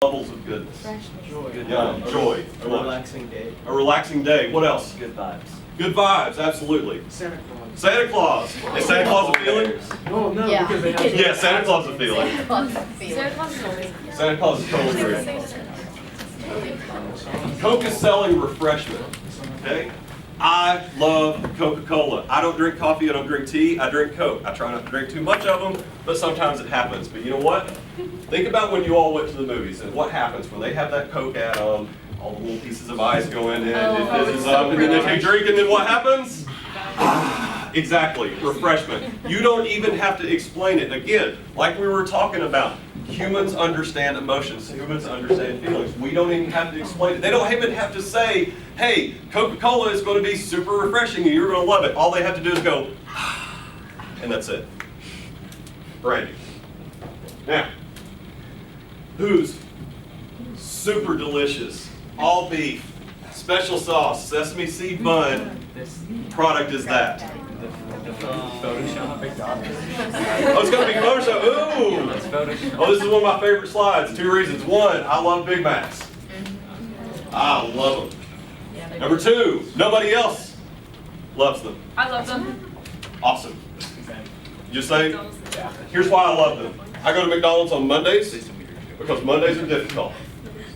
Levels of goodness. Joy. Yeah, joy. A relaxing day. A relaxing day. What else? Good vibes. Good vibes, absolutely. Santa Claus. Santa Claus. Is Santa Claus a feeling? Oh no, Yeah. because they have Yeah, Santa Claus is a feeling. Santa Claus is a feeling. Santa Claus is totally real. Coke is selling refreshment. Okay? I love Coca-Cola. I don't drink coffee, I don't drink tea, I drink Coke. I try not to drink too much of them, but sometimes it happens. But you know what? Think about when you all went to the movies and what happens when they have that Coke ad on, all the little pieces of ice going in, it fizzes up, and then they take a drink, and then what happens? Exactly, refreshment. You don't even have to explain it. Again, like we were talking about, humans understand emotions, humans understand feelings. We don't even have to explain it. They don't even have to say, hey, Coca-Cola is going to be super refreshing and you're going to love it. All they have to do is go, and that's it. Brandy. Now, who's super delicious, all beef, special sauce, sesame seed bun product is that? Photoshop. Oh, it's going to be Photoshop. Ooh! Let's Photoshop. Oh, this is one of my favorite slides. 2 reasons. 1, I love Big Macs. I love them. Number 2, nobody else loves them. I love them. Awesome. You say? Here's why I love them. I go to McDonald's on Mondays because Mondays are difficult.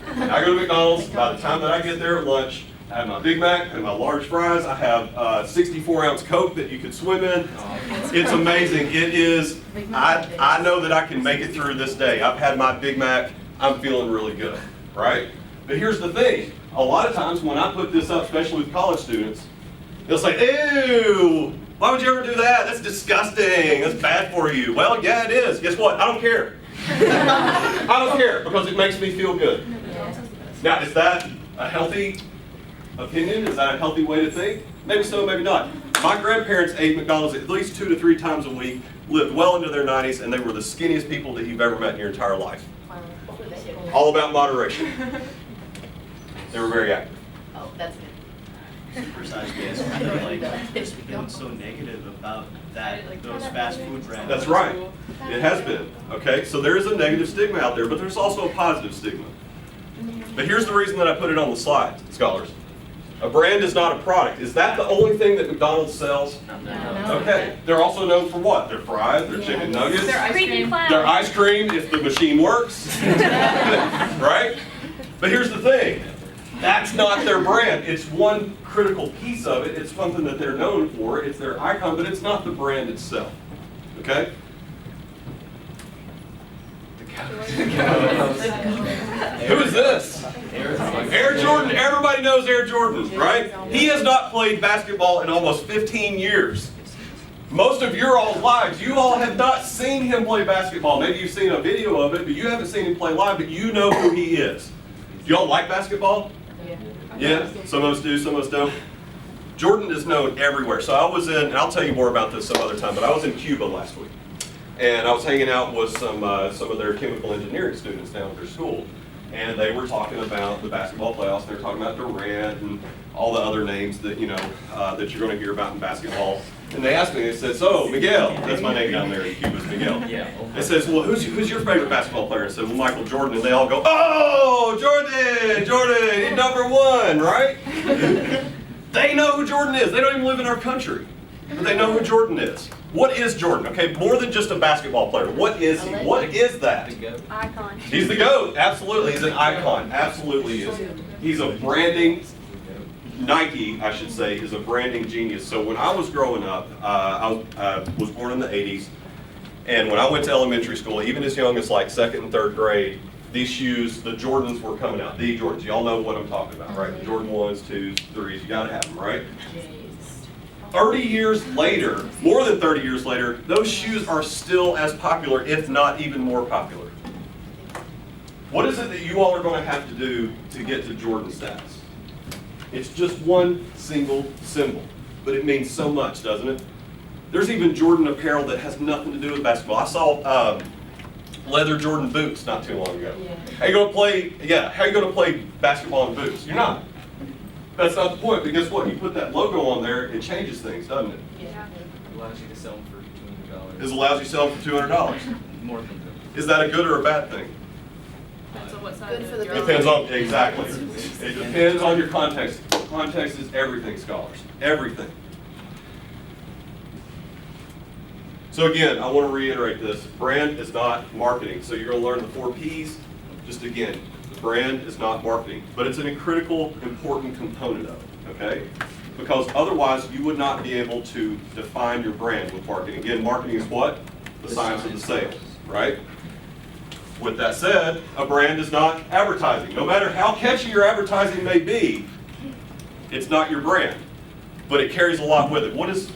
And I go to McDonald's, by the time that I get there at lunch, I have my Big Mac and my large fries. I have 64-ounce Coke that you could swim in. It's amazing. It is, I know that I can make it through this day. I've had my Big Mac. I'm feeling really good, right? But here's the thing. A lot of times when I put this up, especially with college students, they'll say, ew, why would you ever do that? That's disgusting. That's bad for you. Well, yeah, it is. Guess what? I don't care. I don't care because it makes me feel good. Now, is that a healthy opinion? Is that a healthy way to think? Maybe so, maybe not. My grandparents ate McDonald's at least 2 to 3 times a week, lived well into their 90s, and they were the skinniest people that you've ever met in your entire life. All about moderation. They were very active. Oh, that's good. Precisely, it's kind of like just becoming so negative about that, those fast food brands. That's right. It has been. Okay, so there is a negative stigma out there, but there's also a positive stigma. But here's the reason that I put it on the slide, scholars. A brand is not a product. Is that the only thing that McDonald's sells? No. Okay. They're also known for what? Their fries, their chicken nuggets, Their ice cream. their ice cream if the machine works. Right? But here's the thing. That's not their brand. It's one critical piece of it. It's something that they're known for. It's their icon, but it's not the brand itself. Okay? Who is this? Air Jordan. Everybody knows Air Jordan, right? He has not played basketball in almost 15 years. Most of your all lives, you all have not seen him play basketball. Maybe you've seen a video of it, but you haven't seen him play live, but you know who he is. Do y'all like basketball? Yeah? Some of us do, some of us don't. Jordan is known everywhere. So I was in, and I'll tell you more about this some other time, but I was in Cuba last week. And I was hanging out with some of their chemical engineering students down at their school. And they were talking about the basketball playoffs. They were talking about Durant and all the other names that, you know, that you're going to hear about in basketball. And they asked me, they said, so Miguel, that's my name down there in Cuba, is Miguel. They says, well, who's your favorite basketball player? I said, well, Michael Jordan. And they all go, oh, Jordan, he's #1, right? They know who Jordan is. They don't even live in our country, but they know who Jordan is. What is Jordan? Okay, more than just a basketball player. What is he? What is that? Icon. He's the GOAT. Absolutely. He's an icon. Absolutely is. He's a branding, Nike, I should say, is a branding genius. So when I was growing up, I was born in the 80s. And when I went to elementary school, even as young as like 2nd and 3rd grade, these shoes, the Jordans were coming out. The Jordans. Y'all know what I'm talking about, right? The Jordan 1s, 2s, 3s. You got to have them, right? 30 years later, more than 30 years later, those shoes are still as popular, if not even more popular. What is it that you all are going to have to do to get to Jordan status? It's just one single symbol, but it means so much, doesn't it? There's even Jordan apparel that has nothing to do with basketball. I saw leather Jordan boots not too long ago. How you going to play? Yeah, how you going to play basketball in boots? You're not. That's not the point, but guess what? You put that logo on there, it changes things, doesn't it? Yeah. Allows you to sell them for $200. It allows you to sell them for $200. More than that. Is that a good or a bad thing? Depends on what side Good of for the the yard. Depends on, exactly. It depends on your context. Context is everything, scholars. Everything. So again, I want to reiterate this. Brand is not marketing. So you're going to learn the 4 Ps. Just again, the brand is not marketing. But it's a critical, important component of it, okay? Because otherwise you would not be able to define your brand with marketing. Again, marketing is what? The science of the sale, right? With that said, a brand is not advertising. No matter how catchy your advertising may be, it's not your brand. But it carries a lot with it. What is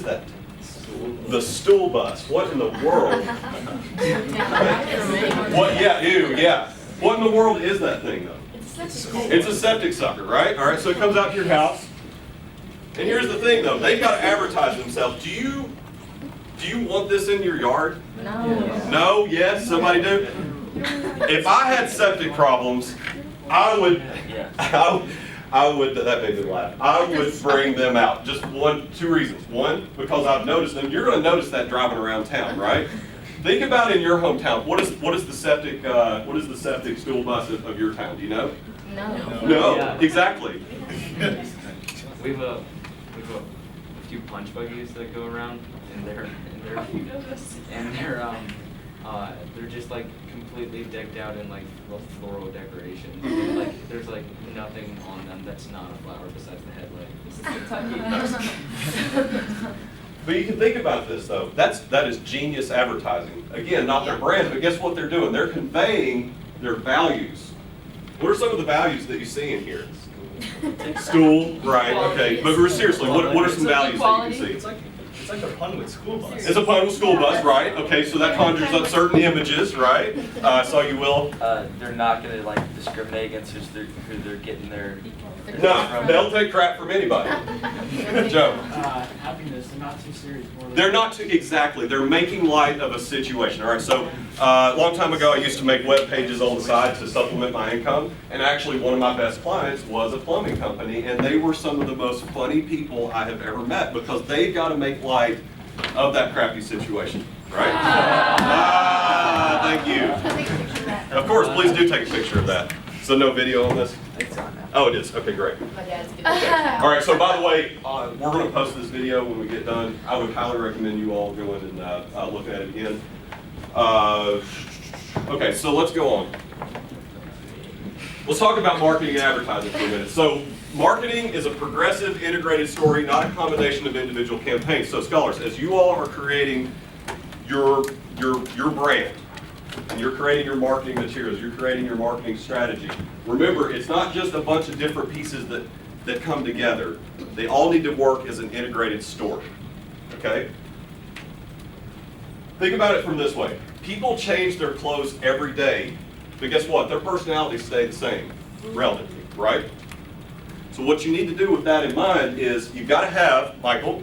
that? The stool bus. What in the world? What? Yeah, ew, yeah. What in the world is that thing though? It's a septic sucker, right? All right, so it comes out to your house. And here's the thing though, they've got to advertise themselves. Do you want this in your yard? No. No? Yes? Somebody do? If I had septic problems, I would, that made me laugh. I would bring them out. Just 2 reasons. One, because I've noticed them. You're going to notice that driving around town, right? Think about in your hometown. What is the septic stool bus of your town? Do you know? No. No, Yeah. exactly. We have a few punch buggies that go around, and they're just like completely decked out in like floral decorations. And, like there's like nothing on them that's not a flower besides the headlight. This is Kentucky. But you can think about this though. That is genius advertising. Again, not their brand, but guess what they're doing? They're conveying their values. What are some of the values that you see in here? School, right? Okay, but seriously, what are some values that you can see? It's like a pun with school bus. It's a fun with school bus, right? Okay, so that conjures up certain images, right? I saw you, Will. They're not going to like discriminate against who they're getting their. No, they'll take crap from anybody. Joe. Happiness, they're not too serious. They're not too, exactly. They're making light of a situation. All right, so a long time ago, I used to make web pages on the side to supplement my income. And actually, one of my best clients was a plumbing company, and they were some of the most funny people I have ever met because they've got to make light of that crappy situation, right? Thank you. Of course, please do take a picture of that. So no video on this? Oh, it is. Okay, great. My dad's good. All right, so by the way, we're going to post this video when we get done. I would highly recommend you all going and look at it again. Okay, so let's go on. Let's talk about marketing and advertising for a minute. So marketing is a progressive, integrated story, not a combination of individual campaigns. So scholars, as you all are creating your brand, and you're creating your marketing materials, you're creating your marketing strategy, remember, it's not just a bunch of different pieces that come together. They all need to work as an integrated story, okay? Think about it from this way. People change their clothes every day, but guess what? Their personalities stay the same, relatively, right? So what you need to do with that in mind is you've got to have, Michael,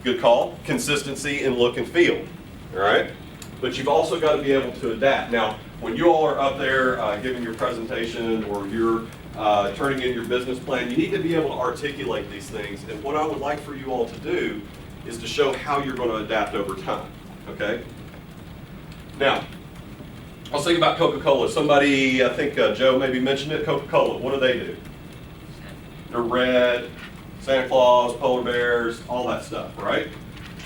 good call, consistency in look and feel, all right? But you've also got to be able to adapt. Now, when you all are up there giving your presentation or you're turning in your business plan, you need to be able to articulate these things. And what I would like for you all to do is to show how you're going to adapt over time, okay? Now, let's think about Coca-Cola. Somebody, I think Joe maybe mentioned it, Coca-Cola. What do? They're red, Santa Claus, polar bears, all that stuff, right?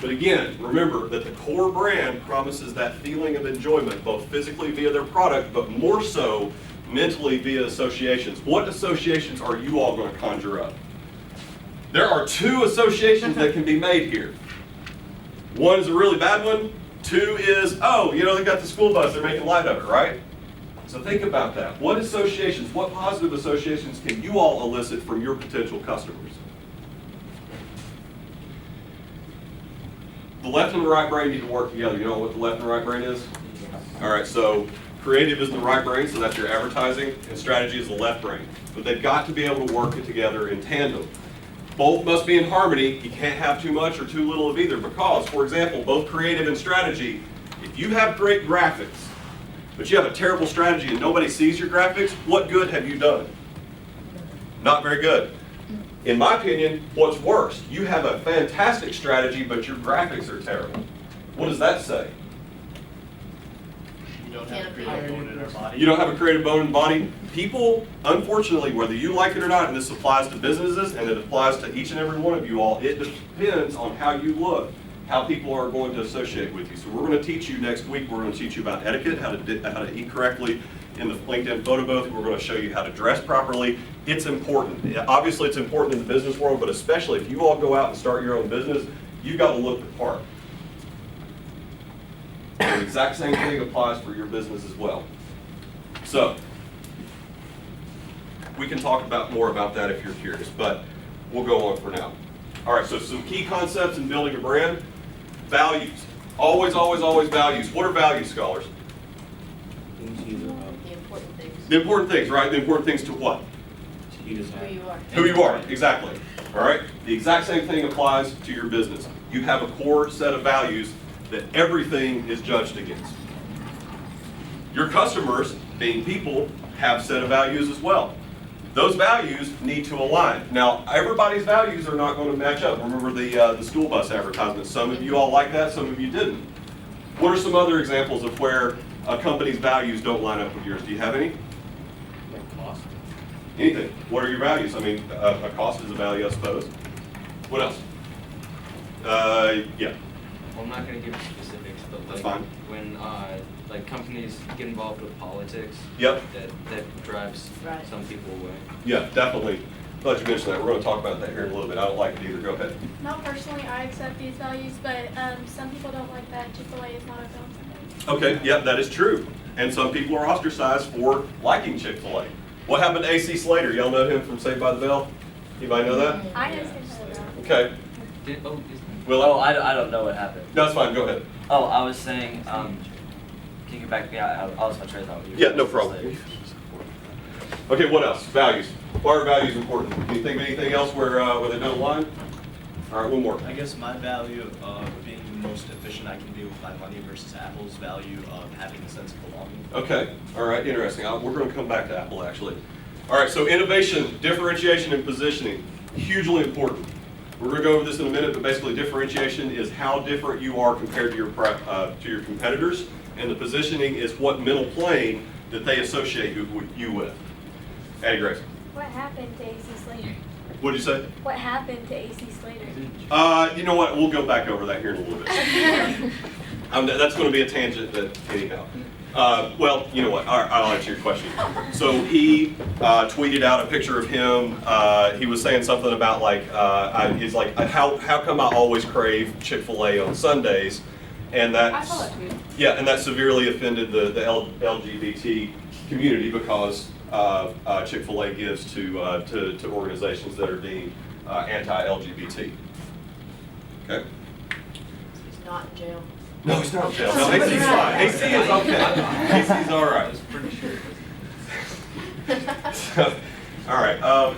But again, remember that the core brand promises that feeling of enjoyment, both physically via their product, but more so mentally via associations. What associations are you all going to conjure up? There are 2 associations that can be made here. One is a really bad one. 2 is, oh, you know, they got the school bus, they're making light of it, right? So think about that. What associations, what positive associations can you all elicit from your potential customers? The left and the right brain need to work together. You know what the left and right brain is? All right, so creative is the right brain, so that's your advertising, and strategy is the left brain. But they've got to be able to work it together in tandem. Both must be in harmony. You can't have too much or too little of either because, for example, both creative and strategy, if you have great graphics, but you have a terrible strategy and nobody sees your graphics, what good have you done? Not very good. In my opinion, what's worse, you have a fantastic strategy, but your graphics are terrible. What does that say? don't have a creative bone in our body. You don't have a creative bone in the body. People, unfortunately, whether you like it or not, and this applies to businesses and it applies to each and every one of you all, it depends on how you look, how people are going to associate with you. So we're going to teach you next week, we're going to teach you about etiquette, how to eat correctly in the LinkedIn photo booth. We're going to show you how to dress properly. It's important. Obviously, it's important in the business world, but especially if you all go out and start your own business, you've got to look the part. The exact same thing applies for your business as well. So, we can talk more about that if you're curious, but we'll go on for now. All right, so some key concepts in building a brand. Values. Always, always, always values. What are values, scholars? The important things. The important things, right? The important things to what? Who you are. Who you are, exactly. All right? The exact same thing applies to your business. You have a core set of values that everything is judged against. Your customers, being people, have a set of values as well. Those values need to align. Now, everybody's values are not going to match up. Remember the school bus advertisement. Some of you all like that, some of you didn't. What are some other examples of where a company's values don't line up with yours? Do you have any? Cost. Anything. What are your values? I mean, a cost is a value, I suppose. What else? Yeah. Well, I'm not gonna give specifics, but That's like fine. when like companies get involved with politics, Yep. that drives Right. some people away. Yeah, definitely. Glad you mentioned that. We're going to talk about that here in a little bit. I don't like it either. Go ahead. Not personally, I accept these values, but some people don't like that Chick-fil-A is not a film Sunday. Okay, yeah, that is true. And some people are ostracized for liking Chick-fil-A. What happened to A.C. Slater? Y'all know him from Saved by the Bell? Anybody know that? I know something about Okay. Oh, Will, I don't know what happened. no, it's fine. Go ahead. Oh, I was saying, can you get back to me? I lost my train of thought. What you were Yeah, no supposed to problem. say. Okay, what else? Values. Why are values important? Can you think of anything else where they don't align? All right, one more. I guess my value of being the most efficient I can be with my money versus Apple's value of having a sense of belonging. Okay, all right, interesting. We're going to come back to Apple, actually. All right, so innovation, differentiation, and positioning, hugely important. We're going to go over this in a minute, but basically differentiation is how different you are compared to your competitors, and the positioning is what mental plane that they associate you with. Addie Grace, What happened to A.C. Slater? what did you say? What happened to A.C. Slater? You know what? We'll go back over that here in a little bit. That's going to be a tangent, but anyhow. Well, you know what? I'll answer your question. So he tweeted out a picture of him. He was saying something about he's like, how come I always crave Chick-fil-A on Sundays? And that, I saw that tweet. yeah, and that severely offended the LGBT community because Chick-fil-A gives to organizations that are deemed anti-LGBT. Okay. He's not in jail. No, he's not in jail. No, AC's fine. AC is okay. AC's all I right. was pretty sure. All right.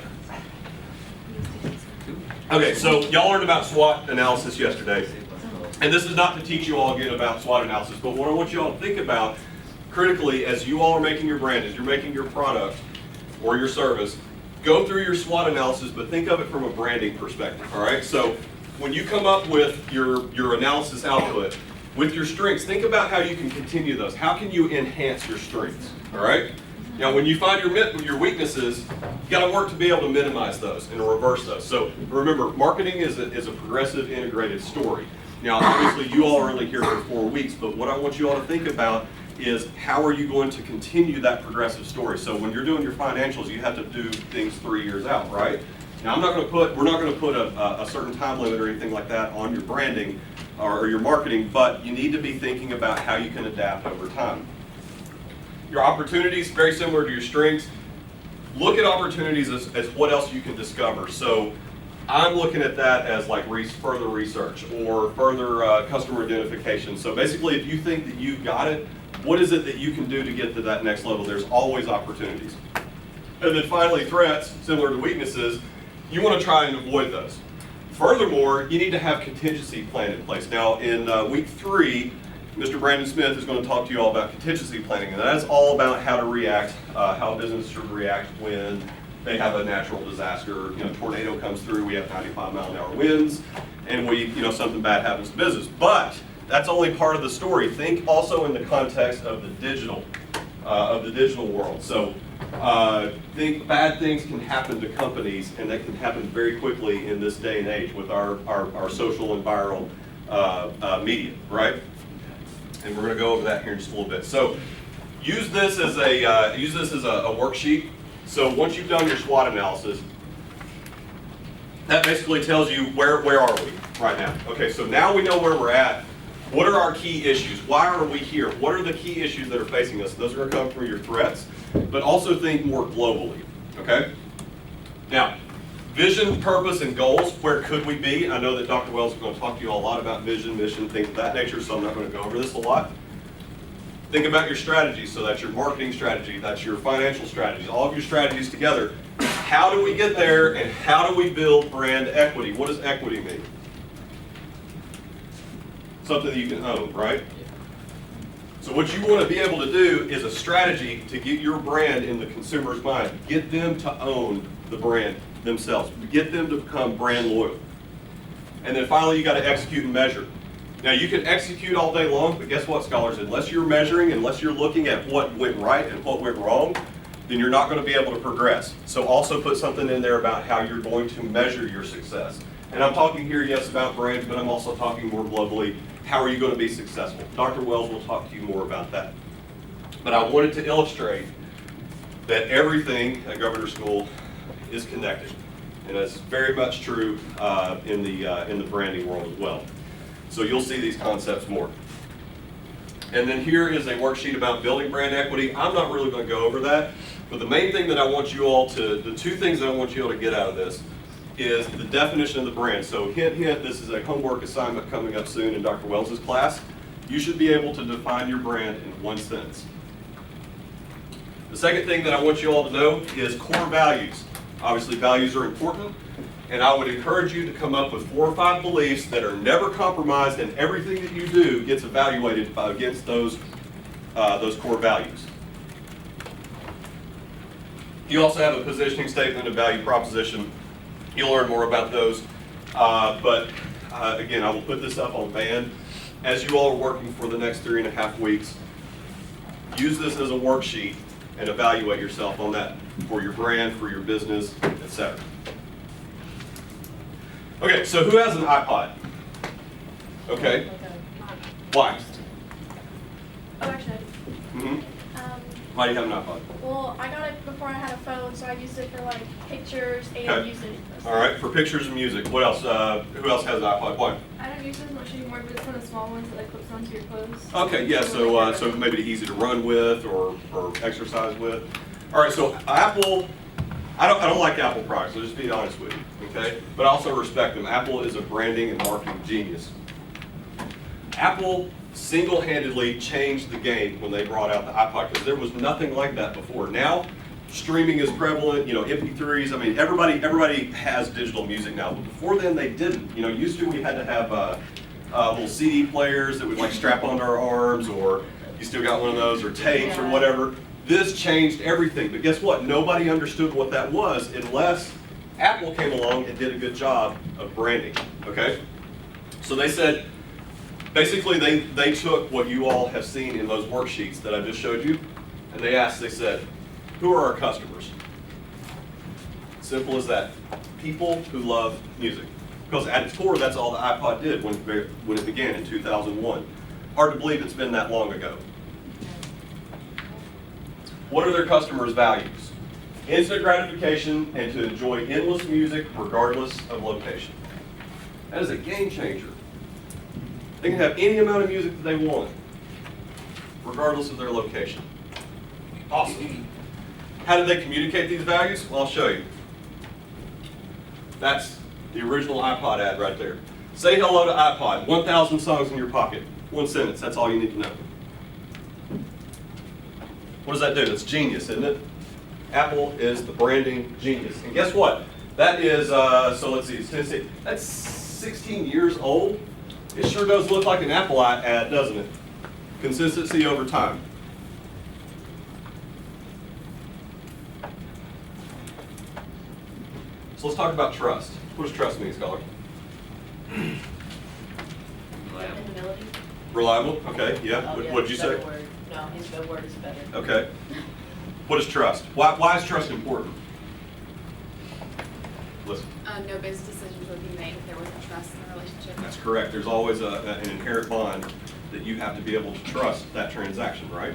Okay, so y'all learned about SWOT analysis yesterday. And this is not to teach you all again about SWOT analysis, but what I want you all to think about critically as you all are making your brand, as you're making your product or your service, go through your SWOT analysis, but think of it from a branding perspective, all right? So when you come up with your analysis output, with your strengths, think about how you can continue those. How can you enhance your strengths, all right? Now, when you find your weaknesses, you got to work to be able to minimize those and to reverse those. So remember, marketing is a progressive, integrated story. Now, obviously, you all are only here for 4 weeks, but what I want you all to think about is how are you going to continue that progressive story? So when you're doing your financials, you have to do things 3 years out, right? Now, we're not going to put a certain time limit or anything like that on your branding or your marketing, but you need to be thinking about how you can adapt over time. Your opportunities, very similar to your strengths. Look at opportunities as what else you can discover. So I'm looking at that as like further research or further customer identification. So basically, if you think that you've got it, what is it that you can do to get to that next level? There's always opportunities. And then finally, threats, similar to weaknesses, you want to try and avoid those. Furthermore, you need to have contingency plan in place. Now, in week 3, Mr. Brandon Smith is going to talk to you all about contingency planning, and that's all about how to react, how businesses should react when they have a natural disaster. You know, tornado comes through, we have 95-mile-an-hour winds, and something bad happens to business. But that's only part of the story. Think also in the context of the digital world. So think bad things can happen to companies, and that can happen very quickly in this day and age with our social and viral media, right? And we're going to go over that here in just a little bit. So use this as a worksheet. So once you've done your SWOT analysis, that basically tells you where are we right now. Okay, so now we know where we're at. What are our key issues? Why are we here? What are the key issues that are facing us? Those are going to come from your threats, but also think more globally, okay? Now, vision, purpose, and goals, where could we be? I know that Dr. Wells is going to talk to you all a lot about vision, mission, things of that nature, so I'm not going to go over this a lot. Think about your strategy. So that's your marketing strategy, that's your financial strategies, all of your strategies together. How do we get there, and how do we build brand equity? What does equity mean? Something that you can own, right? So what you want to be able to do is a strategy to get your brand in the consumer's mind. Get them to own the brand themselves. Get them to become brand loyal. And then finally, you got to execute and measure. Now, you can execute all day long, but guess what, scholars? Unless you're measuring, unless you're looking at what went right and what went wrong, then you're not going to be able to progress. So also put something in there about how you're going to measure your success. And I'm talking here, yes, about brands, but I'm also talking more globally. How are you going to be successful? Dr. Wells will talk to you more about that. But I wanted to illustrate that everything at Governor School is connected. And that's very much true in the branding world as well. So you'll see these concepts more. And then here is a worksheet about building brand equity. I'm not really going to go over that, but the main thing that I want you all to, the two things that I want you all to get out of this is the definition of the brand. So hint, hint, this is a homework assignment coming up soon in Dr. Wells' class. You should be able to define your brand in one sentence. The second thing that I want you all to know is core values. Obviously, values are important, and I would encourage you to come up with 4 or 5 beliefs that are never compromised, and everything that you do gets evaluated against those core values. You also have a positioning statement, a value proposition. You'll learn more about those, but again, I will put this up on band. As you all are working for the next 3.5 weeks, use this as a worksheet and evaluate yourself on that for your brand, for your business, etc. Okay, so who has an iPod? Okay, why? Oh, actually, I do. Mm-hmm. Why do you have an iPod? Well, I got it before I had a phone, so I used it for like pictures and Okay. music. All right, for pictures and music. What else? Who else has an iPod? Why? I don't use it as much anymore, but it's one of the small ones that like clips onto your clothes. Okay, yeah, so maybe easy to run with or exercise with. All right, so Apple, I don't like Apple products, so just be honest with you, okay? But I also respect them. Apple is a branding and marketing genius. Apple single-handedly changed the game when they brought out the iPod, because there was nothing like that before. Now, streaming is prevalent, MP3s, I mean, everybody has digital music now, but before then they didn't. Used to we had to have little CD players that would like strap onto our arms, or you still got one of those, or tapes or whatever. This changed everything, but guess what? Nobody understood what that was unless Apple came along and did a good job of branding, okay? So they said, basically they took what you all have seen in those worksheets that I just showed you, and they said, who are our customers? Simple as that. People who love music. Because at its core, that's all the iPod did when it began in 2001. Hard to believe it's been that long ago. What are their customers' values? Instant gratification and to enjoy endless music regardless of location. That is a game changer. They can have any amount of music that they want, regardless of their location. Awesome. How did they communicate these values? Well, I'll show you. That's the original iPod ad right there. Say hello to iPod, 1,000 songs in your pocket. One sentence, that's all you need to know. What does that do? That's genius, isn't it? Apple is the branding genius. And guess what? That is, so let's see, that's 16 years old. It sure does look like an Apple ad, doesn't it? Consistency over time. So let's talk about trust. What does trust mean, scholar? Dependability. Reliable, okay, yeah. Oh, yeah, What'd you better say? word. No, his better word is better. Okay. What is trust? Why is trust important? Listen. No business decisions would be made if there wasn't trust in the relationship. That's correct. There's always an inherent bond that you have to be able to trust that transaction, right?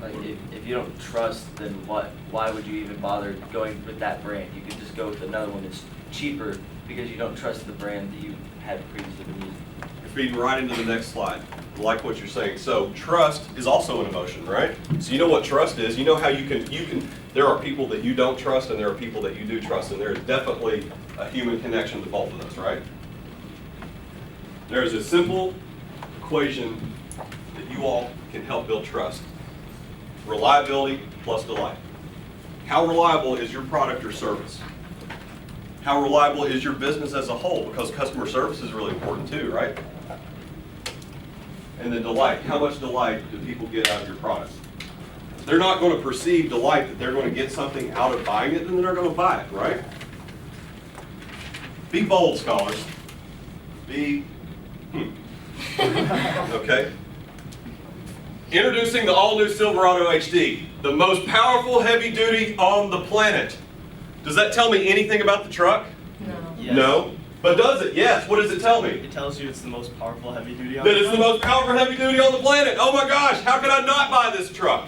Like, if you don't trust, then why would you even bother going with that brand? You could just go with another one that's cheaper because you don't trust the brand that you had previously been using. You're feeding right into the next slide. I like what you're saying. So trust is also an emotion, right? So you know what trust is. You know how you can, there are people that you don't trust and there are people that you do trust, and there is definitely a human connection to both of those, right? There is a simple equation that you all can help build trust. Reliability plus delight. How reliable is your product or service? How reliable is your business as a whole? Because customer service is really important too, right? And then delight. How much delight do people get out of your product? They're not going to perceive delight that they're going to get something out of buying it, then they're going to buy it, right? Be bold, scholars. Be, okay? Introducing the all-new Silverado HD, the most powerful heavy duty on the planet. Does that tell me anything about the truck? No. Yes. No. But does it? Yes. What does it tell me? It tells you it's the most powerful heavy duty on That it's the most powerful heavy duty on the planet. Oh my gosh, how could I not buy this truck?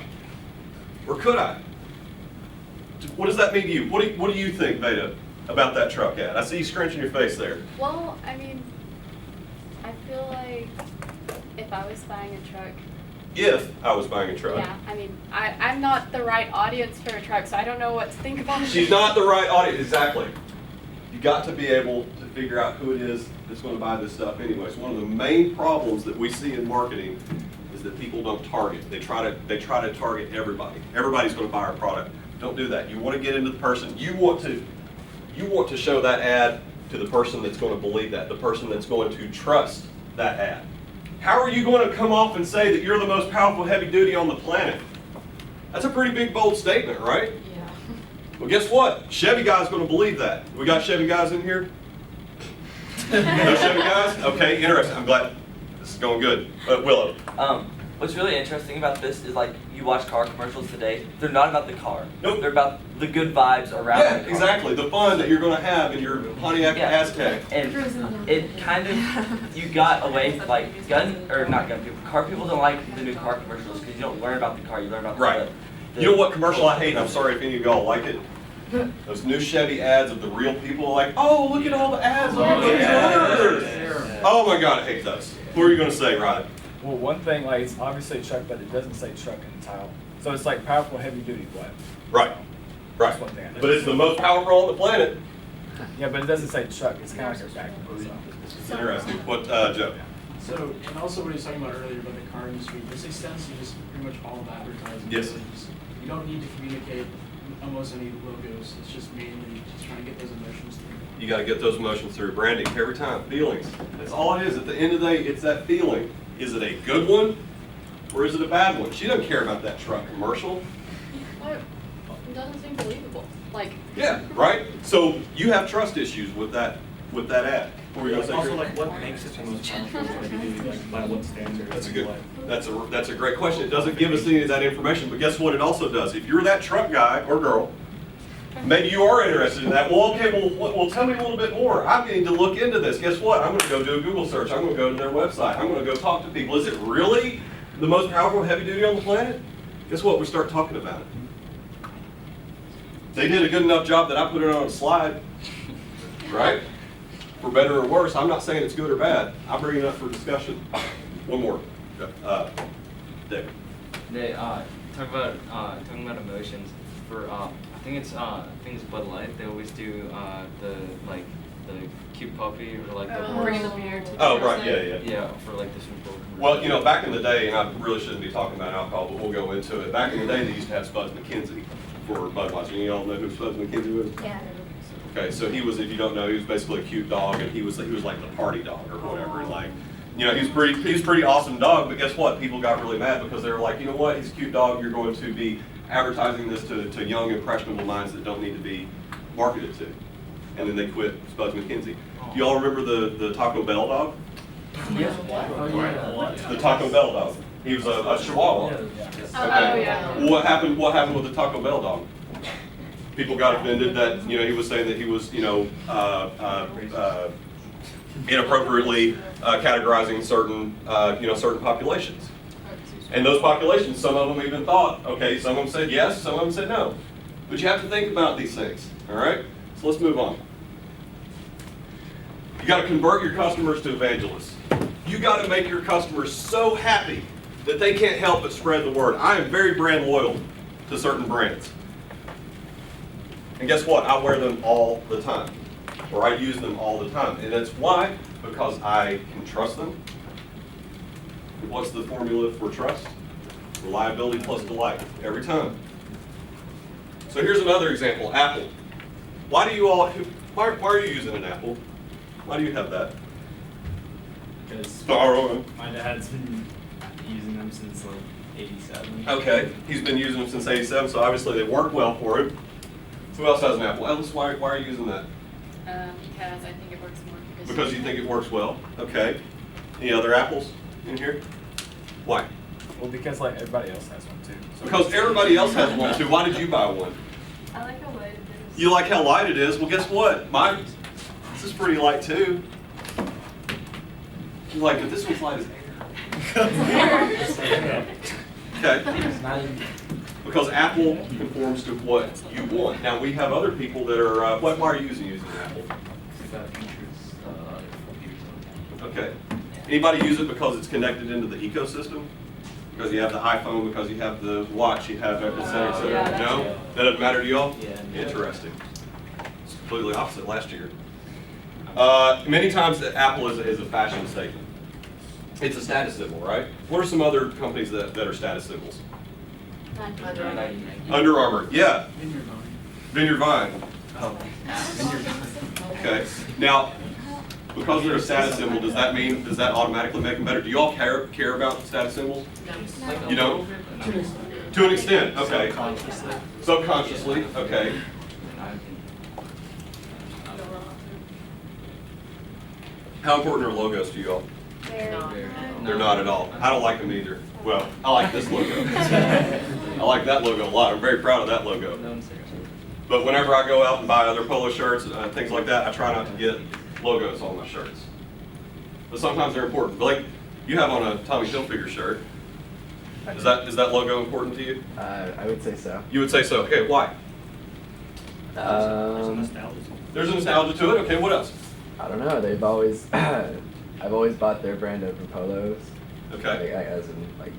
Or could I? What does that mean to you? What do you think, Veda, about that truck, Ad? I see you scrunching your face there. Well, I mean, I feel like if I was buying a truck, If I was buying a truck. yeah, I mean, I'm not the right audience for a truck, so I don't know what to think about it. She's not the right audience. Exactly. You got to be able to figure out who it is that's going to buy this stuff anyways. One of the main problems that we see in marketing is that people don't target. They try to target everybody. Everybody's going to buy our product. Don't do that. You want to get into the person. You want to show that ad to the person that's going to believe that, the person that's going to trust that ad. How are you going to come off and say that you're the most powerful heavy duty on the planet? That's a pretty big, bold statement, right? Yeah. Well, guess what? Chevy guy's going to believe that. We got Chevy guys in here? No Chevy guys? Okay, interesting. I'm glad this is going good. Willow. What's really interesting about this is, like, you watch car commercials today, they're not about the car. Nope. They're about the good vibes around Yeah, the car. exactly. The fun that you're going to have in your Pontiac Yeah. Aztec. And it kind of, you got away from, like, car people don't like the new car commercials because you don't learn about the car, you learn about Right. the You know what commercial I hate? And I'm sorry if any of y'all like it. Those new Chevy ads of the real people like, oh, look at all the ads on those cars. Oh my God, I hate those. What are you going to say, Rod? Well, one thing, like, it's obviously truck, but it doesn't say truck in the title. So it's like powerful, heavy duty, what? Right. Right. That's one thing I But it's the most powerful on the planet. Yeah, but it doesn't say truck, it's kind of like a back. It's interesting. What, Joe? So, and also what he was talking about earlier about the car industry, this extends to just pretty much all of advertising. Yes. Really just- You don't need to communicate almost any logos, it's just mainly just trying to get those emotions through. You got to get those emotions through branding every time. Feelings. That's all it is. At the end of the day, it's that feeling. Is it a good one or is it a bad one? She doesn't care about that truck commercial. Well, it doesn't seem believable. Like, Yeah, right? So you have trust issues with that ad. What were you gonna say, Also, Chris? like, what makes it the most powerful heavy duty? Like, by what standards? That's a great question. It doesn't give us any of that information, but guess what it also does? If you're that truck guy or girl, maybe you are interested in that. Well, okay, well, tell me a little bit more. I'm getting to look into this. Guess what? I'm going to go do a Google search. I'm going to go to their website. I'm going to go talk to people. Is it really the most powerful heavy duty on the planet? Guess what? We start talking about it. They did a good enough job that I put it on a slide, right? For better or worse. I'm not saying it's good or bad. I bring it up for discussion. One more. David. They talking about emotions for I think it's Bud Light. They always do the cute puppy or like the horse. Bringing the beer to the Oh, right, person. yeah. Yeah, for like the Super Bowl commercial. Well, you know, back in the day, and I really shouldn't be talking about alcohol, but we'll go into it. Back in the day, they used to have Spuds McKenzie for Budweiser. You all know who Spuds McKenzie was? Yeah. Okay, so he was, if you don't know, he was basically a cute dog, and he was like the party dog or whatever. And like, you know, he's a pretty awesome dog. But guess what? People got really mad because they were like, you know what? He's a cute dog. You're going to be advertising this to young impressionable minds that don't need to be marketed to. And then they quit Spuds McKenzie. Do y'all remember the Taco Bell dog? The Taco Bell dog. He was a Chihuahua. Okay. yeah. What happened with the Taco Bell dog? People got offended that, he was saying that he was, inappropriately categorizing certain, certain populations. And those populations, some of them even thought, okay, some of them said yes, some of them said no. But you have to think about these things, all right? So let's move on. You got to convert your customers to evangelists. You got to make your customers so happy that they can't help but spread the word. I am very brand loyal to certain brands. And guess what? I wear them all the time, or I use them all the time. And that's why, because I can trust them. What's the formula for trust? Reliability plus delight, every time. So here's another example, Apple. Why are you using an Apple? Why do you have that? Because Borrow. my dad's been using them since like '87. Okay, he's been using them since '87, so obviously they work well for him. Who else has an Apple? Ellis, why are you using that? Because I think it works more. Because you think it works well? Okay. Any other Apples in here? Why? Well, because like everybody else has one too. So Because everybody else has one too. Why did you buy one? I like how light it is. You like how light it is? Well, guess what? This is pretty light too. You like it? This one's light as air. Okay. Because Apple conforms to what you want. Now we have other people that are. Why are you using Apple? Okay. Anybody use it because it's connected into the ecosystem? Because you have the iPhone, because you have the watch, you have et cetera, et cetera. Yeah, that's No? it. That doesn't matter to y'all? Yeah. Interesting. It's completely opposite last year. Many times Apple is a fashion statement. It's a status symbol, right? What are some other companies that are status symbols? Under Armour, yeah. Vineyard Vine. Okay. Now, because they're a status symbol, does that automatically make them better? Do you all care about status symbols? You don't? To an extent, okay. Subconsciously, okay. How important are logos to you all? They're not at all. I don't like them either. Well, I like this logo. I like that logo a lot. I'm very proud of that logo. But whenever I go out and buy other polo shirts, things like that, I try not to get logos on my shirts. But sometimes they're important. Blake, you have on a Tommy Hilfiger shirt. Is that logo important to you? I would say so. You would say so. Okay, why? There's a nostalgia to it. Okay, what else? I don't know. They've always, I've always bought their brand over polos. Okay. Like, as in like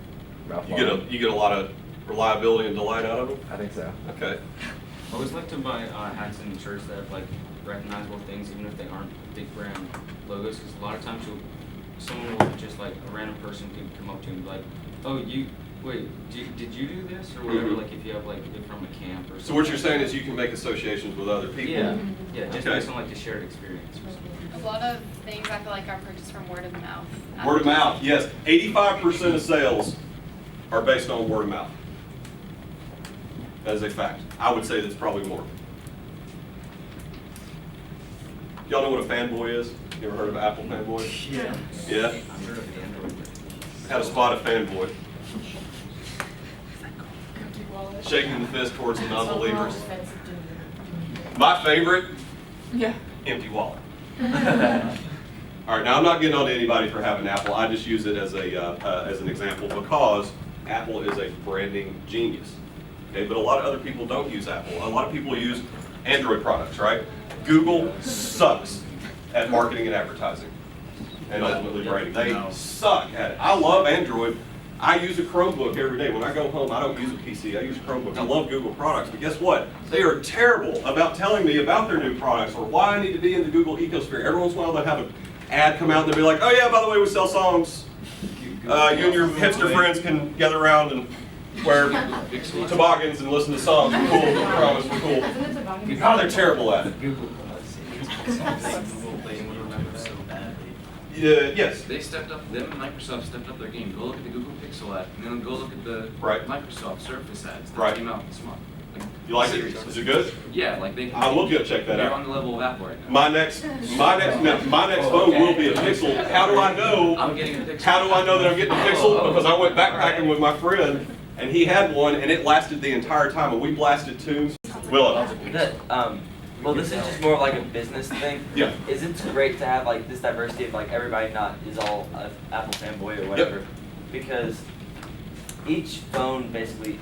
Ralph You Lauren. get a lot of reliability and delight out of them? I think so. Okay. I always like to buy hats and shirts that have like recognizable things, even if they aren't big brand logos. Because a lot of times someone will just like a random person could come up to you and be like, "Oh, did you do this or whatever?" Mhm. Like if you have like it from a camp or something. So what you're saying is you can make associations with other people? Yeah, yeah, just Okay. based on like the shared experience or something. A lot of things I feel like are purchased from word of mouth. Word of mouth, yes. 85% of sales are based on word of mouth. That is a fact. I would say that's probably more. Y'all know what a fanboy is? You ever heard of Apple fanboy? Yeah. Yeah? I've heard of the Android. How to spot a fanboy. Shaking the fist towards the non-believers. My favorite? Yeah. Empty wallet. All right, now I'm not getting on to anybody for having Apple. I just use it as an example because Apple is a branding genius. Okay, but a lot of other people don't use Apple. A lot of people use Android products, right? Google sucks at marketing and advertising and ultimately branding. They suck at it. I love Android. I use a Chromebook every day. When I go home, I don't use a PC. I use a Chromebook. I love Google products, but guess what? They are terrible about telling me about their new products or why I need to be in the Google ecosphere. Every once in a while, they have an ad come out and they'll be like, "Oh yeah, by the way, we sell songs. You and your hipster friends can gather around and wear toboggans and listen to songs. We're cool. We promise we're cool." Oh, they're terrible at it. Google Google Play would remember so badly. Yes. They stepped up, them and Microsoft stepped up their game. Go look at the Google Pixel ad, and then go look at the Right. Microsoft Surface ads that Right. came out this month. You like it? Is it good? Yeah, like they. I will go check that They're out. on the level of Apple right now. My next phone will be a Pixel. How do I know? I'm getting a Pixel. How do I know that I'm getting a Pixel? Because I went backpacking with my friend, and he had one, and it lasted the entire time, and we blasted tunes. Willow. Well, this is just more of like a business thing. Yeah. Is it great to have like this diversity of like everybody not is all Apple fanboy or whatever, because each phone basically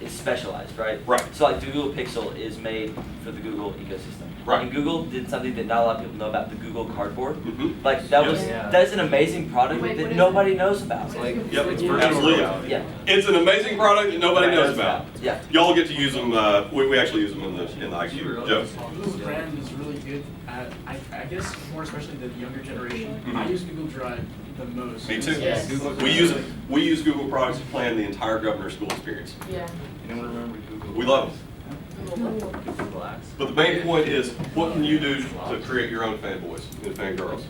is specialized, right? Right. So like the Google Pixel is made for the Google ecosystem. Right. And Google did something that not a lot of people know about, the Google Cardboard. Mhm. Like that Yes. was that's an amazing product that nobody knows about. Like, Yep, it's absolutely. Yeah. It's an amazing product that nobody knows about. Yeah. Y'all get to use them. We actually use them in the IQ. Joe. Google's brand is really good at, I guess, more especially the younger generation. I use Google Drive the most. Me too. Yes. We use Google products to plan the entire governor school experience. Yeah. Anyone remember Google? We love them. Google Glass. But the main point is, what can you do to create your own fanboys and fangirls?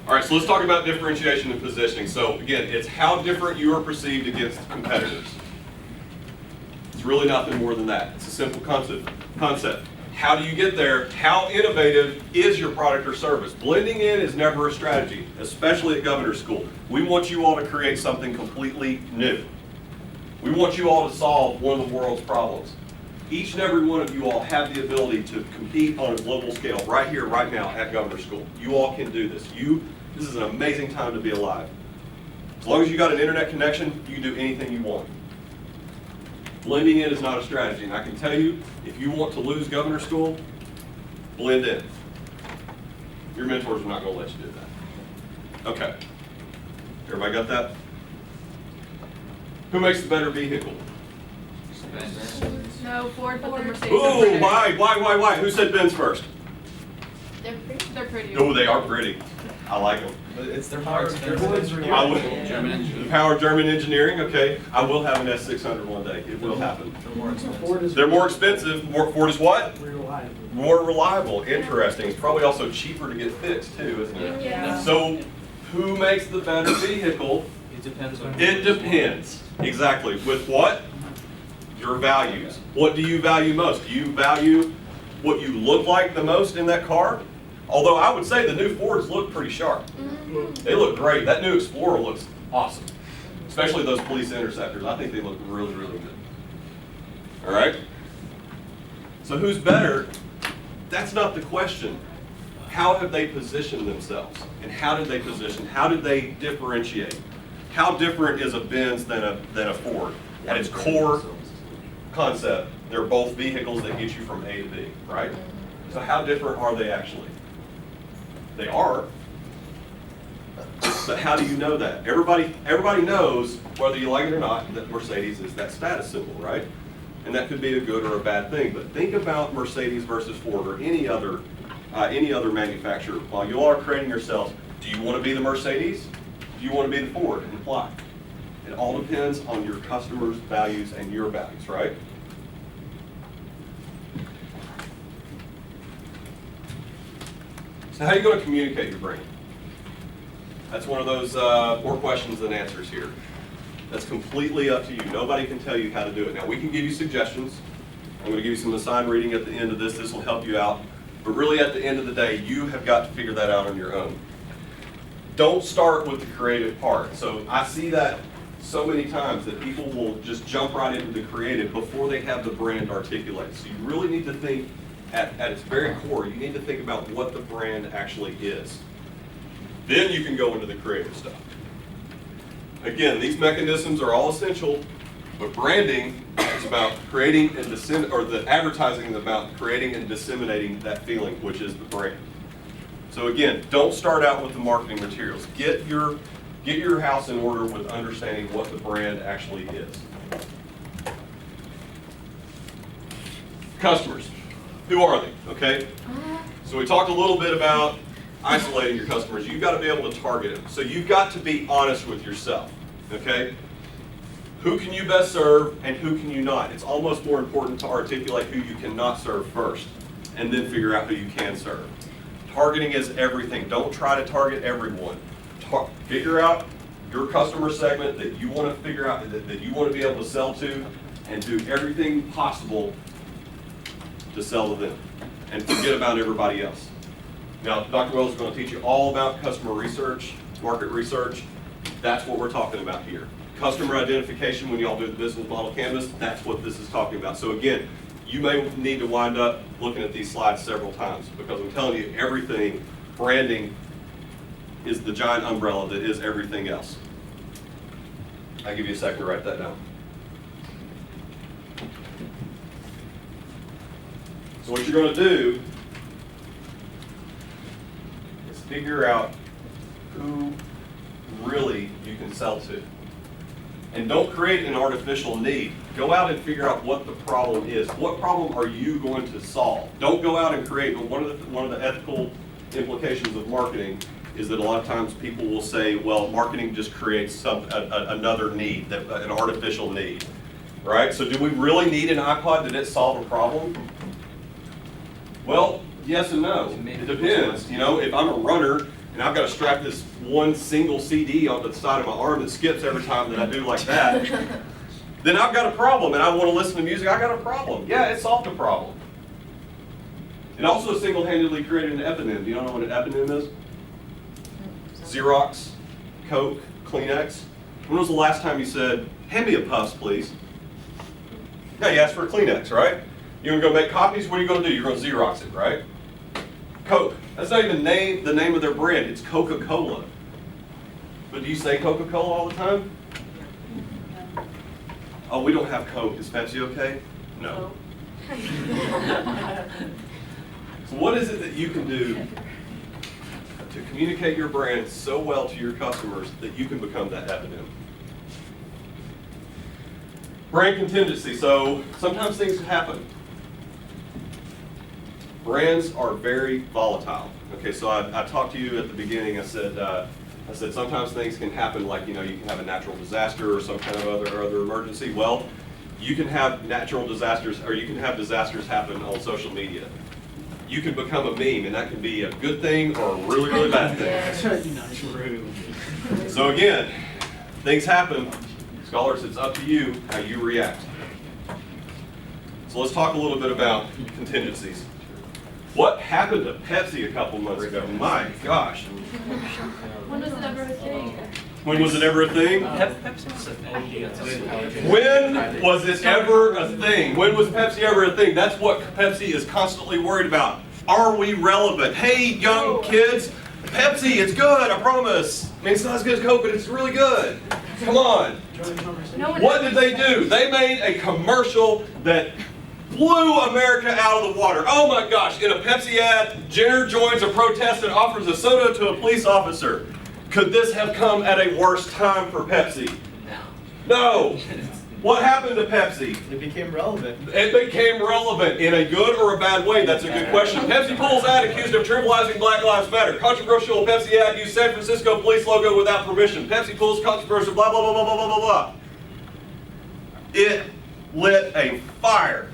All right, so let's talk about differentiation and positioning. So again, it's how different you are perceived against competitors. It's really nothing more than that. It's a simple concept. How do you get there? How innovative is your product or service? Blending in is never a strategy, especially at Governor School. We want you all to create something completely new. We want you all to solve one of the world's problems. Each and every one of you all have the ability to compete on a global scale right here, right now at Governor School. You all can do this. This is an amazing time to be alive. As long as you got an internet connection, you can do anything you want. Blending in is not a strategy, and I can tell you, if you want to lose Governor School, blend in. Your mentors are not going to let you do that. Okay. Everybody got that? Who makes the better vehicle? No, Ford, but the Mercedes. Ooh, why? Who said Benz first? They're pretty. They're pretty. Oh, they are pretty. I like them. But it's their power. I would, the power of German engineering, okay. I will have an S600 one day. It will happen. They're more expensive. Ford is what? More reliable. Interesting. It's probably also cheaper to get fixed too, isn't it? Yeah. So, who makes the better vehicle? It depends on. It depends. Exactly. With what? Your values. What do you value most? Do you value what you look like the most in that car? Although I would say the new Fords look pretty sharp. They look great. That new Explorer looks awesome. Especially those police interceptors. I think they look really, really good. All right? So who's better? That's not the question. How have they positioned themselves? And how did they position? How did they differentiate? How different is a Benz than a Ford? At its core concept, they're both vehicles that get you from A to B, right? So how different are they actually? They are. But how do you know that? Everybody knows, whether you like it or not, that Mercedes is that status symbol, right? And that could be a good or a bad thing. But think about Mercedes versus Ford or any other manufacturer. While you all are creating yourselves, do you want to be the Mercedes? Do you want to be the Ford? And why? It all depends on your customers' values and your values, right? So how are you going to communicate your brand? That's one of those more questions than answers here. That's completely up to you. Nobody can tell you how to do it. Now, we can give you suggestions. I'm going to give you some assigned reading at the end of this. This will help you out. But really, at the end of the day, you have got to figure that out on your own. Don't start with the creative part. So I see that so many times that people will just jump right into the creative before they have the brand articulated. So you really need to think at its very core, you need to think about what the brand actually is. Then you can go into the creative stuff. Again, these mechanisms are all essential, but branding is about creating and the advertising is about creating and disseminating that feeling, which is the brand. So again, don't start out with the marketing materials. Get your house in order with understanding what the brand actually is. Customers, who are they? Okay. So we talked a little bit about isolating your customers. You've got to be able to target them. So you've got to be honest with yourself. Okay. Who can you best serve and who can you not? It's almost more important to articulate who you cannot serve first and then figure out who you can serve. Targeting is everything. Don't try to target everyone. Figure out your customer segment that you want to figure out, that you want to be able to sell to, and do everything possible to sell to them and forget about everybody else. Now, Dr. Wells is going to teach you all about customer research, market research. That's what we're talking about here. Customer identification, when y'all do the business model canvas, that's what this is talking about. So again, you may need to wind up looking at these slides several times because I'm telling you, everything, branding is the giant umbrella that is everything else. I'll give you a second to write that down. So what you're going to do is figure out who really you can sell to. And don't create an artificial need. Go out and figure out what the problem is. What problem are you going to solve? Don't go out and create. One of the ethical implications of marketing is that a lot of times people will say, well, marketing just creates another need, an artificial need, right? So do we really need an iPod? Did it solve a problem? Well, yes and no. It depends. You know, if I'm a runner and I've got to strap this one single CD onto the side of my arm that skips every time that I do like that, then I've got a problem, and I want to listen to music, I got a problem. Yeah, it solved a problem. It also single-handedly created an eponym. Do you know what an eponym is? Xerox, Coke, Kleenex. When was the last time you said, hand me a Puffs, please? Yeah, you asked for a Kleenex, right? You're going to go make copies, what are you going to do? You're going to Xerox it, right? Coke. That's not even the name of their brand. It's Coca-Cola. But do you say Coca-Cola all the time? Oh, we don't have Coke. Is Pepsi okay? No. So what is it that you can do to communicate your brand so well to your customers that you can become that eponym? Brand contingency. So sometimes things happen. Brands are very volatile. Okay, so I talked to you at the beginning. I said sometimes things can happen, like you can have a natural disaster or some kind of other emergency. Well, you can have natural disasters, or you can have disasters happen on social media. You can become a meme, and that can be a good thing or a really, really bad thing. Not true. So again, things happen. Scholars, it's up to you how you react. So let's talk a little bit about contingencies. What happened to Pepsi a couple months ago? My gosh. When was it ever a thing? When was it ever a thing? When was it ever a thing? When was Pepsi ever a thing? That's what Pepsi is constantly worried about. Are we relevant? Hey, young kids, Pepsi, it's good, I promise. I mean, it's not as good as Coke, but it's really good. Come on. What did they do? They made a commercial that blew America out of the water. Oh my gosh, in a Pepsi ad, Jenner joins a protest and offers a soda to a police officer. Could this have come at a worse time for Pepsi? No. What happened to Pepsi? It became relevant. It became relevant in a good or a bad way. That's a good question. Pepsi pulls ad accused of trivializing Black Lives Matter. Controversial Pepsi ad used San Francisco police logo without permission. Pepsi pulls controversial blah, blah, blah, blah, blah, blah, blah. It lit a fire.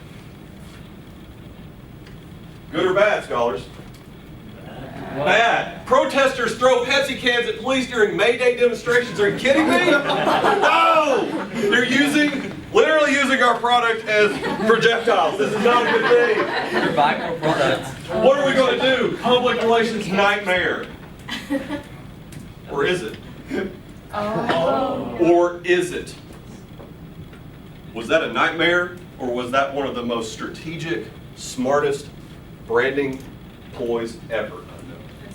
Good or bad, scholars? Bad. Protesters throw Pepsi cans at police during May Day demonstrations. Are you kidding me? No! They're literally using our product as projectiles. This is not a good thing. You're buying more products. What are we going to do? Public relations nightmare. Or is it? Or is it? Was that a nightmare, or was that one of the most strategic, smartest branding ploys ever?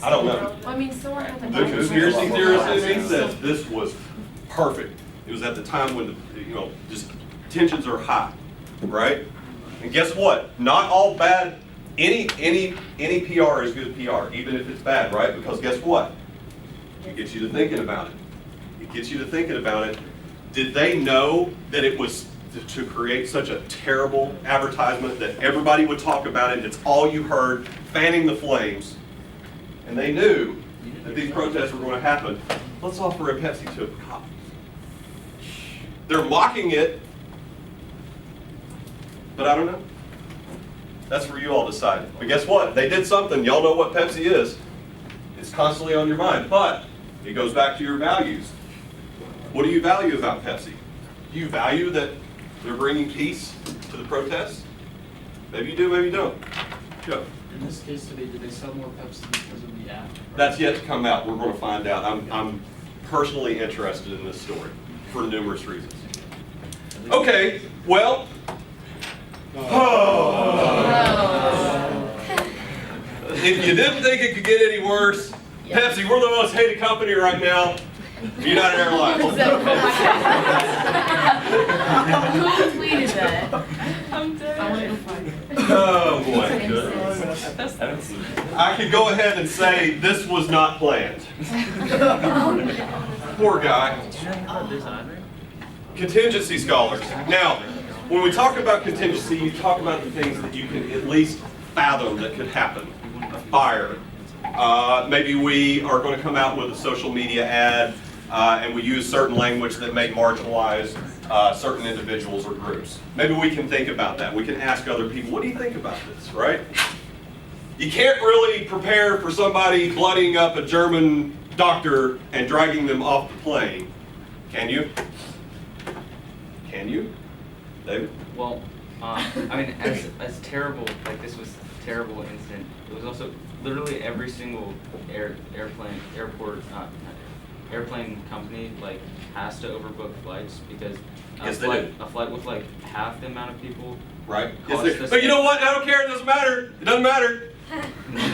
I don't know. I mean, so what happened? The conspiracy theorist in me says this was perfect. It was at the time when just tensions are high, right? And guess what? Not all bad. Any PR is good PR, even if it's bad, right? Because guess what? It gets you to thinking about it. It gets you to thinking about it. Did they know that it was to create such a terrible advertisement that everybody would talk about it? It's all you heard, fanning the flames. And they knew that these protests were going to happen. Let's offer a Pepsi to a cop. They're mocking it, but I don't know. That's for you all to decide. But guess what? They did something. Y'all know what Pepsi is. It's constantly on your mind. But it goes back to your values. What do you value about Pepsi? Do you value that They're bringing peace to the protests? Maybe you do, maybe you don't. Joe. In this case today, did they sell more Pepsi because of the app? That's yet to come out. We're going to find out. I'm personally interested in this story for numerous reasons. Okay, well. If you didn't think it could get any worse, Pepsi, we're the most hated company right now. United Airlines. Who tweeted that? I'm dead. Oh boy. I could go ahead and say this was not planned. Poor guy. Contingency scholars. Now, when we talk about contingency, you talk about the things that you can at least fathom that could happen. A fire. Maybe we are going to come out with a social media ad and we use certain language that may marginalize certain individuals or groups. Maybe we can think about that. We can ask other people, what do you think about this, right? You can't really prepare for somebody bloodying up a German doctor and dragging them off the plane, can you? Can you? David? Well, I mean, as terrible, like this was a terrible incident, it was also literally every single airplane company like has to overbook flights because a flight with like half the amount of people. Right. Yes, but you know what? I don't care. It doesn't matter. It doesn't matter.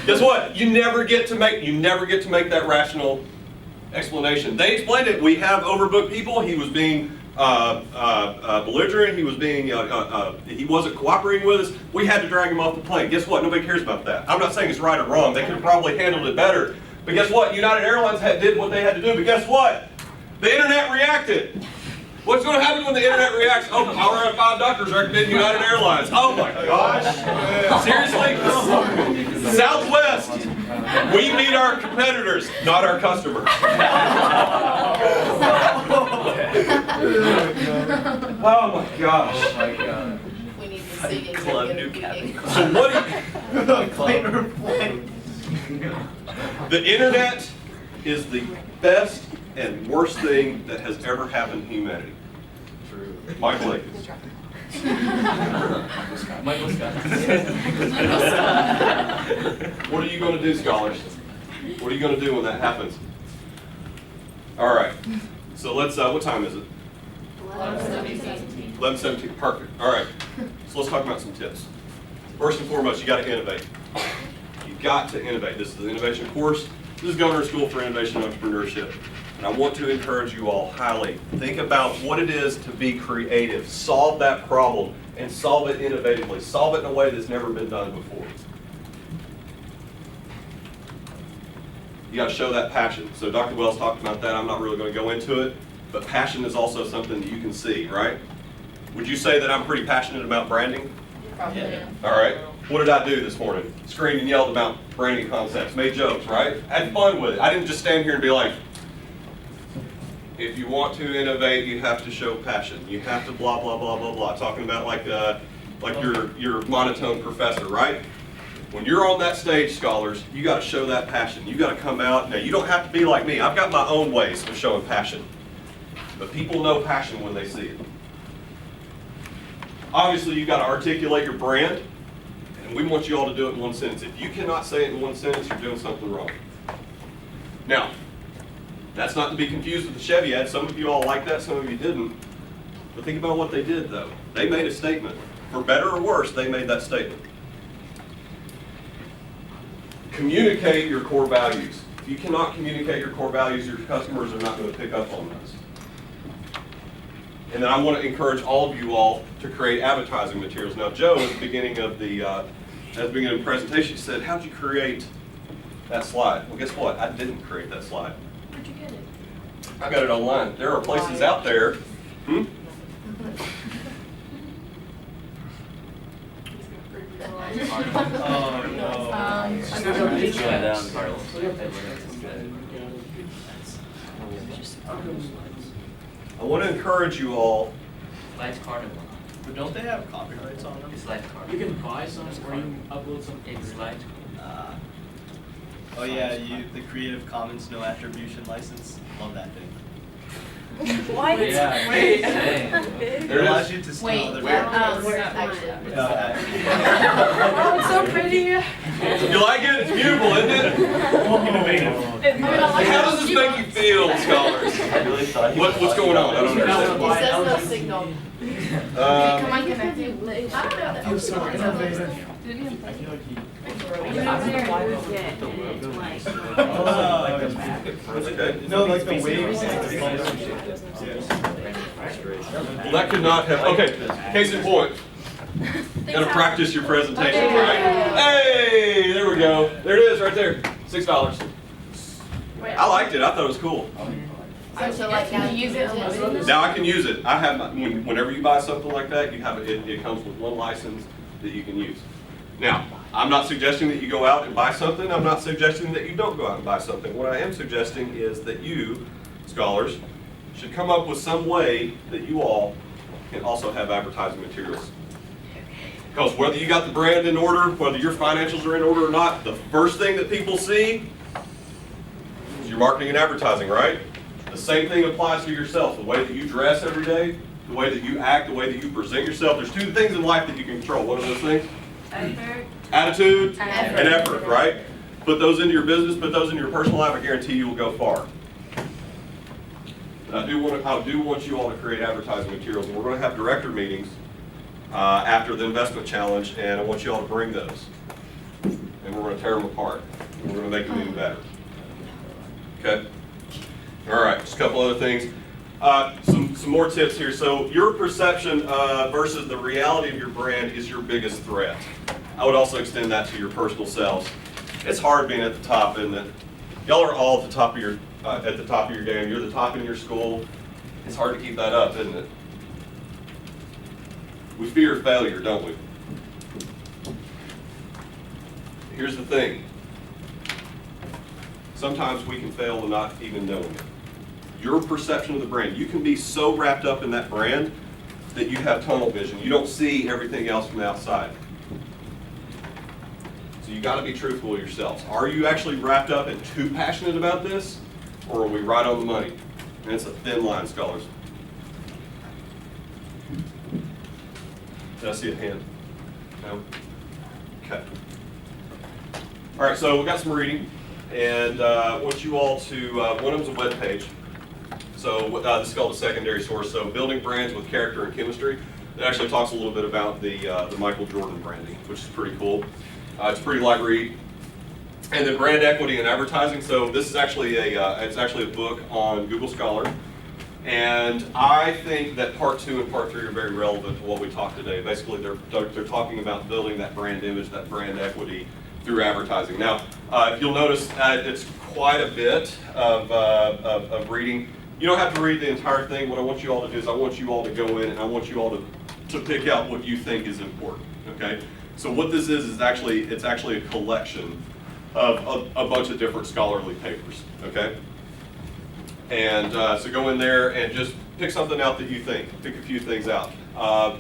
Guess what? You never get to make that rational explanation. They explained it. We have overbooked people. He was being belligerent. He was being he wasn't cooperating with us. We had to drag him off the plane. Guess what? Nobody cares about that. I'm not saying it's right or wrong. They could have probably handled it better. But guess what? United Airlines did what they had to do. But guess what? The internet reacted. What's going to happen when the internet reacts? Oh, our 5 doctors recommend United Airlines. Oh my gosh. Seriously? Southwest. We meet our competitors, not our customers. Oh my gosh. Oh my God. We need to sing it. Club new cabin. So what the internet is the best and worst thing that has ever happened to humanity. True. Michael Akins. Michael Scott. What are you going to do, scholars? What are you going to do when that happens? All right. So let's, what time is it? 11:17. 11:17. Perfect. All right. So let's talk about some tips. First and foremost, you got to innovate. You've got to innovate. This is the innovation course. This is Governor School for Innovation and Entrepreneurship. And I want to encourage you all highly. Think about what it is to be creative. Solve that problem and solve it innovatively. Solve it in a way that's never been done before. You got to show that passion. So Dr. Wells talked about that. I'm not really going to go into it. But passion is also something that you can see, right? Would you say that I'm pretty passionate about branding? Probably. Yeah. All right. What did I do this morning? Screamed and yelled about branding concepts, made jokes, right? Had fun with it. I didn't just stand here and be like, if you want to innovate, you have to show passion. You have to blah, blah, blah, blah, blah. Talking about like your monotone professor, right? When you're on that stage, scholars, you got to show that passion. You got to come out. Now, you don't have to be like me. I've got my own ways of showing passion. But people know passion when they see it. Obviously, you've got to articulate your brand. And we want you all to do it in one sentence. If you cannot say it in one sentence, you're doing something wrong. Now, that's not to be confused with the Chevy ad. Some of you all like that, some of you didn't. But think about what they did, though. They made a statement. For better or worse, they made that statement. Communicate your core values. If you cannot communicate your core values, your customers are not going to pick up on those. And then I want to encourage all of you all to create advertising materials. Now, Joe, at the beginning of the presentation, said, "How'd you create that slide?" Well, guess what? I didn't create that slide. Where'd you get it? I got it online. There are places out there. I want to encourage you all. Slides Carnival. But don't they have copyrights on them? It's Slides Carnival. You can buy some or you can upload some. It's Slides Oh yeah, the Creative Commons no attribution license. Love that thing. What? Yeah. Wait. Dang. It There it allows is. you to see Wait, other where, brands. where's actually? Oh, it's so pretty. You like it? It's beautiful, isn't it? How does this make you feel, scholars? I really thought he was What's going on? I don't It understand. says no signal. Come on, I don't know. It feels so good. I feel like he. Okay. No, like the waves. Well, that could not have, okay, case in point. Gotta practice your presentation, right? Hey, there we go. There it is, right there. $6. I liked it. I thought it was cool. So like now you use it. Now I can use it. I have, whenever you buy something like that, you have it comes with one license that you can use. Now, I'm not suggesting that you go out and buy something. I'm not suggesting that you don't go out and buy something. What I am suggesting is that you, scholars, should come up with some way that you all can also have advertising materials. Because whether you got the brand in order, whether your financials are in order or not, the first thing that people see is your marketing and advertising, right? The same thing applies to yourself. The way that you dress every day, the way that you act, the way that you present yourself. There's two things in life that you can control. What are those things? Attitude and effort, right? Put those into your business, put those in your personal life, I guarantee you will go far. I do want you all to create advertising materials, and we're going to have director meetings after the investment challenge, and I want you all to bring those. And we're going to tear them apart. And we're going to make them even better. Okay? All right, just a couple other things. Some more tips here. So your perception versus the reality of your brand is your biggest threat. I would also extend that to your personal selves. It's hard being at the top, isn't it? Y'all are all at the top of your game. You're the top in your school. It's hard to keep that up, isn't it? We fear failure, don't we? Here's the thing. Sometimes we can fail and not even knowing it. Your perception of the brand, you can be so wrapped up in that brand that you have tunnel vision. You don't see everything else from the outside. So you got to be truthful with yourselves. Are you actually wrapped up and too passionate about this, or are we right on the money? And it's a thin line, scholars. Did I see a hand? No? Okay. All right, so we got some reading, and I want you all to, one of them's a web page. So this is called a secondary source. So building brands with character and chemistry. It actually talks a little bit about the Michael Jordan branding, which is pretty cool. It's a pretty light read. And then brand equity and advertising. So this is actually a book on Google Scholar. And I think that part 2 and part 3 are very relevant to what we talked today. Basically, they're talking about building that brand image, that brand equity through advertising. Now, if you'll notice, it's quite a bit of reading. You don't have to read the entire thing. What I want you all to do is I want you all to go in and I want you all to pick out what you think is important. Okay. So what this is it's actually a collection of a bunch of different scholarly papers. Okay. And so go in there and just pick something out that you think. Pick a few things out.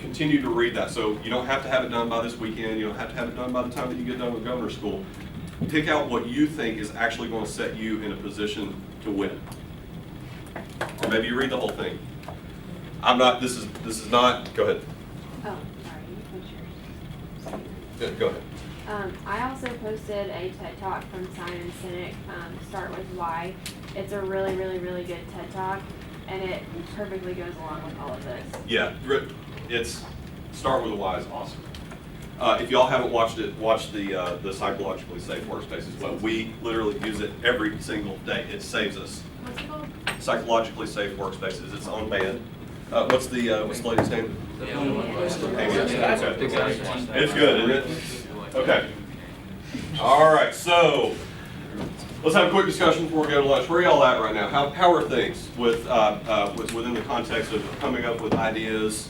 Continue to read that. So you don't have to have it done by this weekend. You don't have to have it done by the time that you get done with governor's school. Pick out what you think is actually going to set you in a position to win. Or maybe you read the whole thing. This is not, go ahead. Oh, sorry, what's yours? Yeah, go ahead. I also posted a TED Talk from Simon Sinek, Start With Why. It's a really, really, really good TED Talk, and it perfectly goes along with all of this. Yeah, it's Start With a Why is awesome. If y'all haven't watched it, watch the Psychologically Safe Workspaces, but we literally use it every single day. It saves us. What's it called? Psychologically Safe Workspaces. It's on band. What's the latest name? It's good, isn't it? Okay. All right. So let's have a quick discussion before we go to lunch. Where are y'all at right now? How are things within the context of coming up with ideas